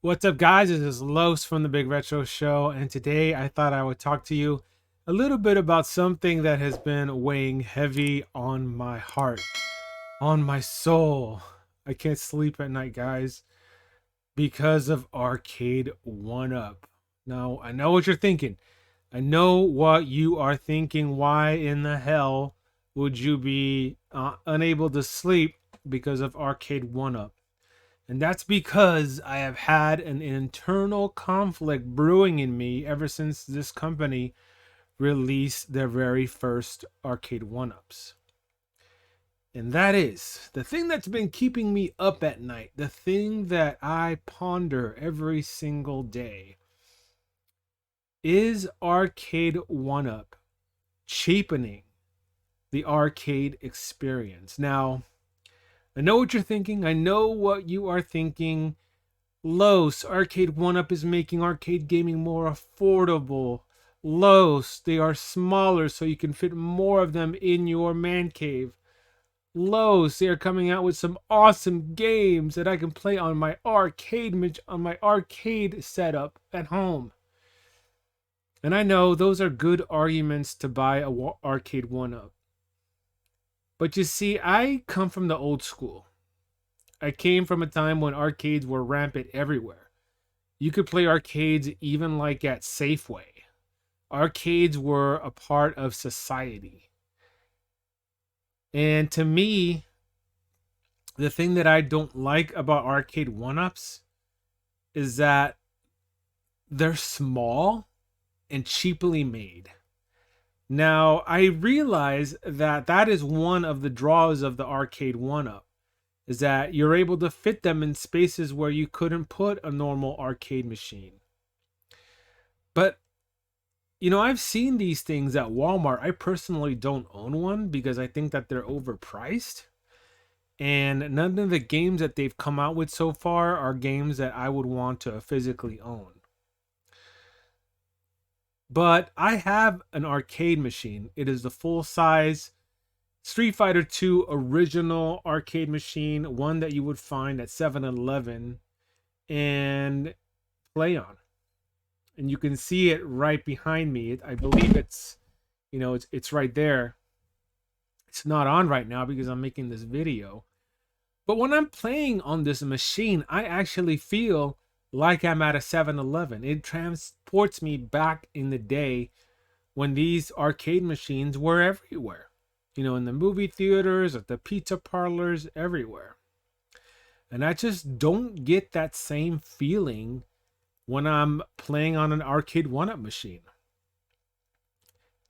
What's up, guys? This is Los from the Big Retro Show, and today I thought I would talk to you a little bit about something that has been weighing heavy on my heart, on my soul. I can't sleep at night, guys, because of Arcade1up. Now, I know what you're thinking. I know what you are thinking. Why in the hell would you be unable to sleep because of Arcade1up? And that's because I have had an internal conflict brewing in me ever since this company released their very first Arcade1ups. And that is the thing that's been keeping me up at night, the thing that I ponder every single day. Is Arcade1up cheapening the arcade experience? Now, I know what you're thinking. I know what you are thinking. Los, Arcade1up is making arcade gaming more affordable. Los, they are smaller so you can fit more of them in your man cave. Los, they are coming out with some awesome games that I can play on my arcade setup at home. And I know those are good arguments to buy a Arcade1up. But you see, I come from the old school. I came from a time when arcades were rampant everywhere. You could play arcades even like at Safeway. Arcades were a part of society. And to me, the thing that I don't like about Arcade1ups is that they're small and cheaply made. Now, I realize that that is one of the draws of the Arcade1up, is that you're able to fit them in spaces where you couldn't put a normal arcade machine. But, I've seen these things at Walmart. I personally don't own one because I think that they're overpriced. And none of the games that they've come out with so far are games that I would want to physically own. But I have an arcade machine. It is the full size Street Fighter 2 original arcade machine, one that you would find at 7-Eleven and play on. And you can see it right behind me. I believe it's right there. It's not on right now because I'm making this video. But when I'm playing on this machine, I actually feel like I'm at a 7-Eleven. It transports me back in the day when these arcade machines were everywhere. In the movie theaters, at the pizza parlors, everywhere. And I just don't get that same feeling when I'm playing on an Arcade1up machine.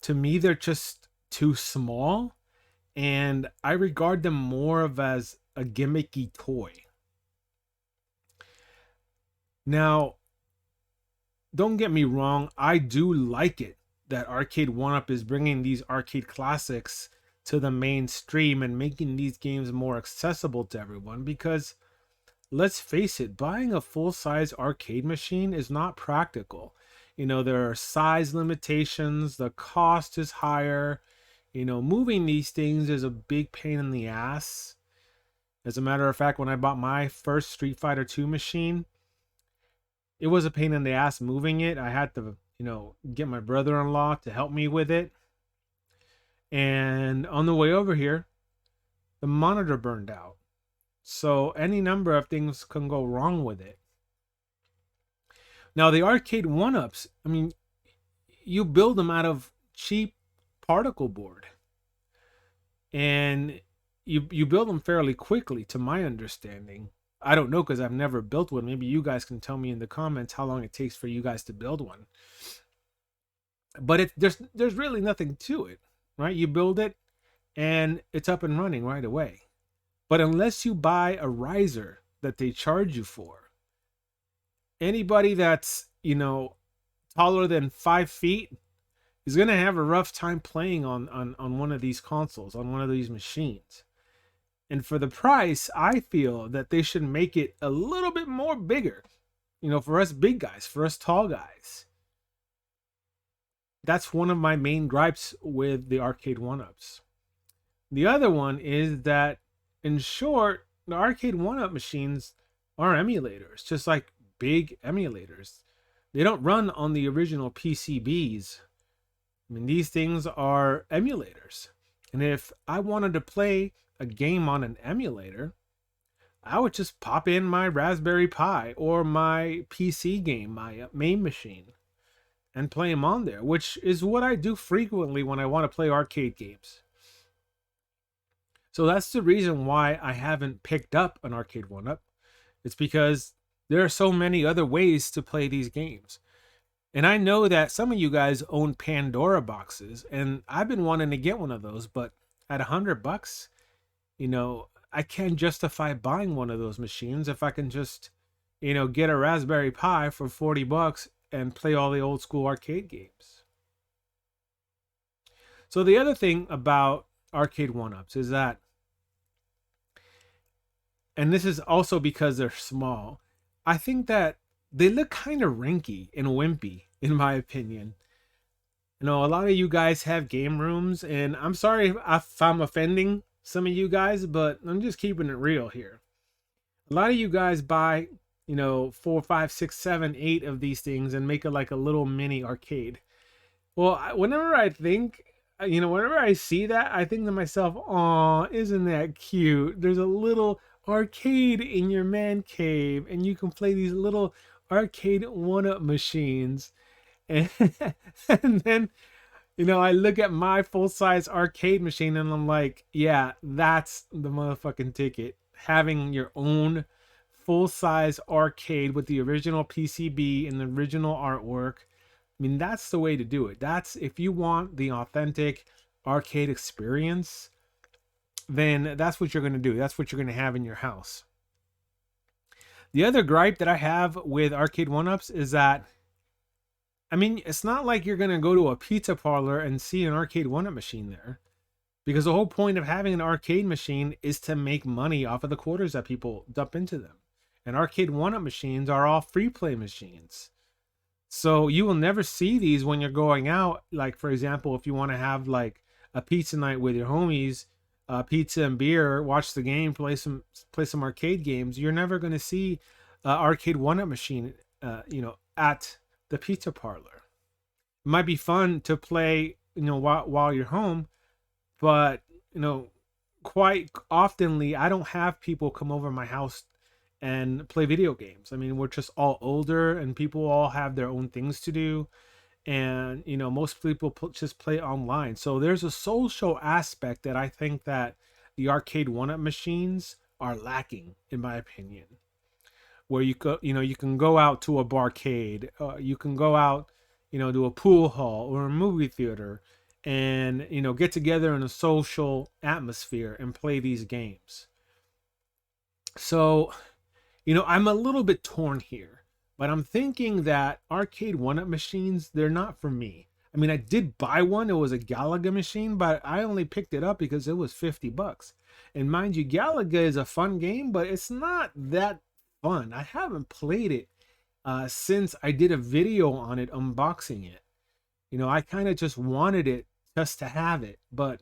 To me, they're just too small, and I regard them more of as a gimmicky toy. Now, don't get me wrong, I do like it that Arcade1up is bringing these arcade classics to the mainstream and making these games more accessible to everyone, because let's face it, buying a full-size arcade machine is not practical. There are size limitations, the cost is higher. Moving these things is a big pain in the ass. As a matter of fact, when I bought my first Street Fighter 2 machine, it was a pain in the ass moving it. I had to, get my brother-in-law to help me with it. And on the way over here, the monitor burned out. So any number of things can go wrong with it. Now, the Arcade1ups, you build them out of cheap particle board. And you build them fairly quickly, to my understanding. I don't know because I've never built one. Maybe you guys can tell me in the comments how long it takes for you guys to build one. But there's really nothing to it, right? You build it and it's up and running right away. But unless you buy a riser that they charge you for, anybody that's, taller than 5 feet is going to have a rough time playing on one of these consoles, on one of these machines. And for the price, I feel that they should make it a little bit more bigger, for us big guys, for us tall guys. That's one of my main gripes with the Arcade1ups. The other one is that, in short, the Arcade1up machines are emulators, just like big emulators. They don't run on the original PCBs. I mean, these things are emulators. And if I wanted to play a game on an emulator, I would just pop in my Raspberry Pi or my PC game, my main machine, and play them on there, which is what I do frequently when I want to play arcade games. So that's the reason why I haven't picked up an Arcade1up. It's because there are so many other ways to play these games. And I know that some of you guys own Pandora boxes, and I've been wanting to get one of those, but at $100, you know, I can't justify buying one of those machines if I can just, you know, get a Raspberry Pi for $40 and play all the old school arcade games. So the other thing about Arcade1ups is that, and this is also because they're small, I think that they look kind of rinky and wimpy, in my opinion. You know, a lot of you guys have game rooms, and I'm sorry if I'm offending some of you guys, but I'm just keeping it real here. A lot of you guys buy, you know, 4, 5, 6, 7, 8 of these things and make it like a little mini arcade. Well, whenever I think, you know, whenever I see that, I think to myself, "Aw, isn't that cute? There's a little arcade in your man cave, and you can play these little Arcade1up machines." And, and then, you know, I look at my full-size arcade machine and I'm like, yeah, that's the motherfucking ticket. Having your own full-size arcade with the original PCB and the original artwork. I mean, that's the way to do it. That's, if you want the authentic arcade experience, then that's what you're going to do. That's what you're going to have in your house. The other gripe that I have with Arcade1ups is that, I mean, it's not like you're going to go to a pizza parlor and see an Arcade1up machine there. Because the whole point of having an arcade machine is to make money off of the quarters that people dump into them. And Arcade1up machines are all free play machines. So you will never see these when you're going out. Like, for example, if you want to have like a pizza night with your homies, pizza and beer, watch the game, play some arcade games, you're never going to see Arcade1up machine, you know, at the pizza parlor. It might be fun to play, you know, while you're home, but, you know, quite oftenly I don't have people come over my house and play video games. I mean, we're just all older and people all have their own things to do, and, you know, most people just play online. So there's a social aspect that I think that the Arcade1up machines are lacking, in my opinion. Where you go, you know, you can go out to a barcade, you can go out, you know, to a pool hall or a movie theater, and, you know, get together in a social atmosphere and play these games. So, you know, I'm a little bit torn here, but I'm thinking that Arcade1up machines, they're not for me. I mean, I did buy one. It was a Galaga machine, but I only picked it up because it was $50. And mind you, Galaga is a fun game, but it's not that fun. I haven't played it since I did a video on it, unboxing it. You know, I kind of just wanted it just to have it. But,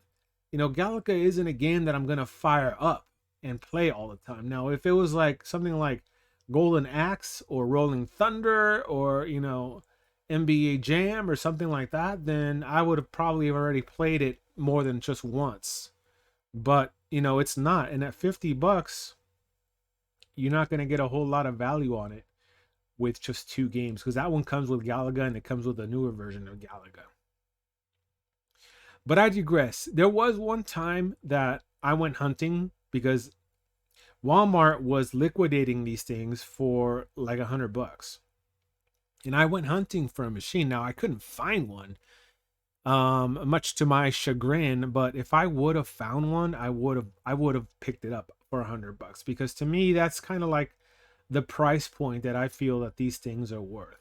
you know, Galaga isn't a game that I'm going to fire up and play all the time. Now, if it was like something like Golden Axe or Rolling Thunder or, you know, NBA Jam or something like that, then I would have probably already played it more than just once. But, you know, it's not. And at $50, you're not going to get a whole lot of value on it with just 2 games, because that one comes with Galaga and it comes with a newer version of Galaga. But I digress. There was one time that I went hunting because Walmart was liquidating these things for like $100. And I went hunting for a machine. Now, I couldn't find one, much to my chagrin, but if I would have found one, I would have picked it up for $100, because to me, that's kind of like the price point that I feel that these things are worth.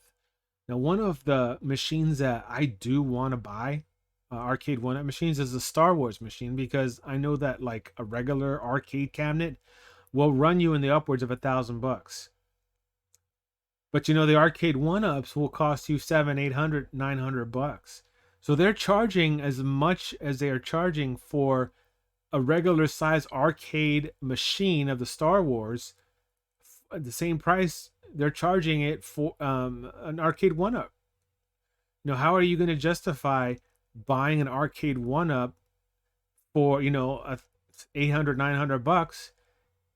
Now, one of the machines that I do want to buy, Arcade1up machines, is a Star Wars machine, because I know that like a regular arcade cabinet will run you in the upwards of $1,000. But, you know, the Arcade1ups will cost you $700, $800, $900. So they're charging as much as they are charging for a regular size arcade machine of the Star Wars, at the same price they're charging it for an Arcade1up. How are you going to justify buying an Arcade1up for, 800, $900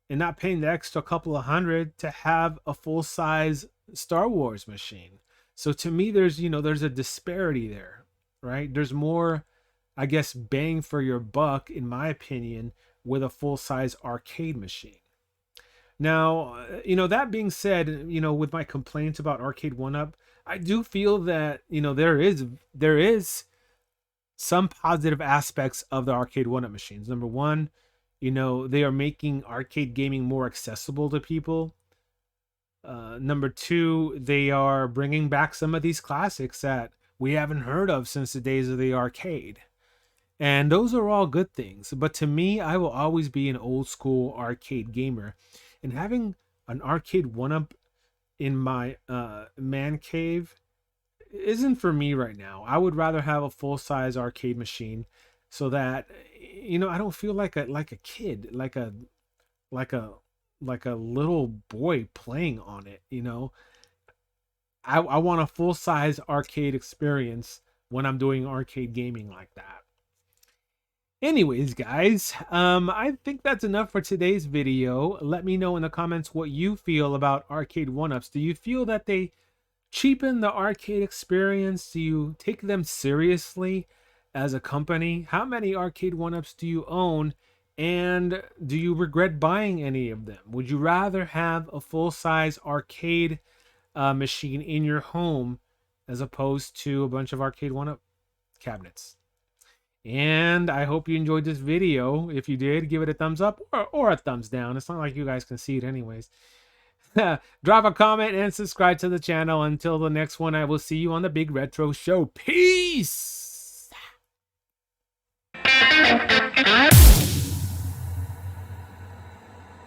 and not paying the extra couple of hundred to have a full size Star Wars machine? So to me, there's a disparity there, right? There's more, I guess, bang for your buck, in my opinion, with a full size arcade machine. Now, that being said, with my complaints about Arcade1up, I do feel that, there is some positive aspects of the Arcade1up machines. Number one, they are making arcade gaming more accessible to people. Number two, they are bringing back some of these classics that we haven't heard of since the days of the arcade. And those are all good things. But to me, I will always be an old school arcade gamer. And having an Arcade1up in my man cave isn't for me right now. I would rather have a full size arcade machine so that I don't feel like a kid, like a little boy playing on it. I want a full size arcade experience when I'm doing arcade gaming like that. Anyways, guys, I think that's enough for today's video. Let me know in the comments what you feel about Arcade1ups. Do you feel that they cheapen the arcade experience? Do you take them seriously as a company? How many Arcade1ups do you own? And do you regret buying any of them? Would you rather have a full-size arcade machine in your home as opposed to a bunch of Arcade1up cabinets? And I hope you enjoyed this video. If you did, give it a thumbs up or a thumbs down. It's not like you guys can see it anyways. Drop a comment and subscribe to the channel. Until the next one, I will see you on the Big Retro Show. Peace!